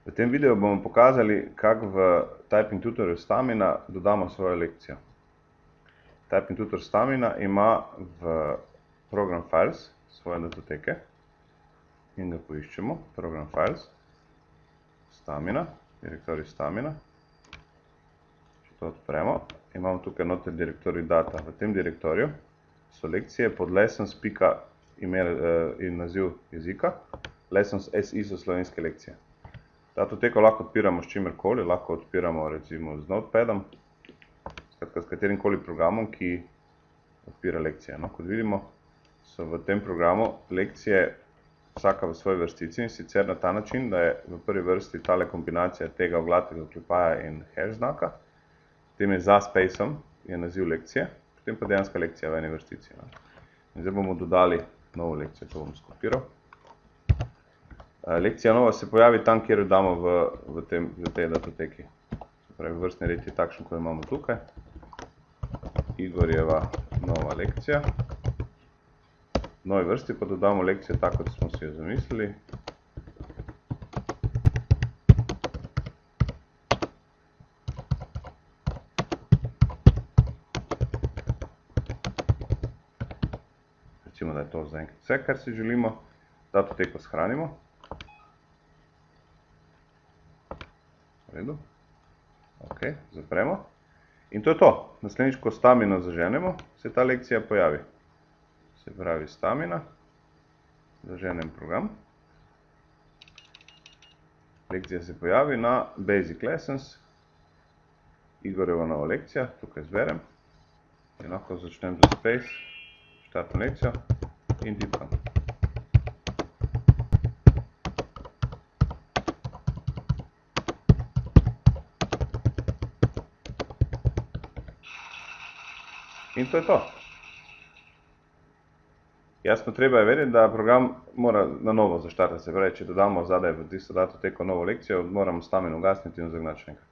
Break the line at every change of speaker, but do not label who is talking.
V tem videu bomo pokazali, kako v Typing Tutorju Stamina dodamo svojo lekcijo. Typing Tutor Stamina ima v Program Files svoje datoteke in ga poiščemo. Program Files, Stamina, direktorij Stamina. Če to odpremo, imamo tukaj noter direktorij Data. V tem direktorju so lekcije pod lessons ime in naziv jezika. Lessons SI so slovenske lekcije. Datoteko lahko odpiramo s čimerkoli, lahko odpiramo recimo z Notepadom, skratka s katerimkoli programom, ki odpira lekcije. No, kot vidimo, so v tem programu lekcije vsaka v svoji vrstici in sicer na ta način, da je v prvi vrsti tale kombinacija tega oglatega oklepaja in hash znaka, potem je za spaceom je naziv lekcije, potem pa dejanska lekcija v eni vrstici. No. In zdaj bomo dodali novo lekcijo, to bom skopiral. Lekcija nova se pojavi tam, kjer jo damo v tej datoteki. Se pravi, vrstni red je takšen, ko imamo tukaj. Igorjeva nova lekcija. V novi vrsti pa dodamo lekcijo tako, kot smo si jo zamislili. Recimo, da je to zaenkrat vse, kar si želimo. Datoteko shranimo. V redu. Ok, zapremo. In to je to. Naslednjič, ko Stamino zaženemo, se ta lekcija pojavi. Se pravi Stamina, zaženem program. Lekcija se pojavi na Basic Lessons, Igorjeva nova lekcija, tukaj zberem. In lahko začnem za space, štartno lekcijo in tipkam. In to je to. Jasno, treba je vedeti, da program mora na novo zaštartati. Se pravi, če dodamo zadaj v tisto datoteko novo lekcijo, moramo Stamino ugasniti in zagnati še enkrat.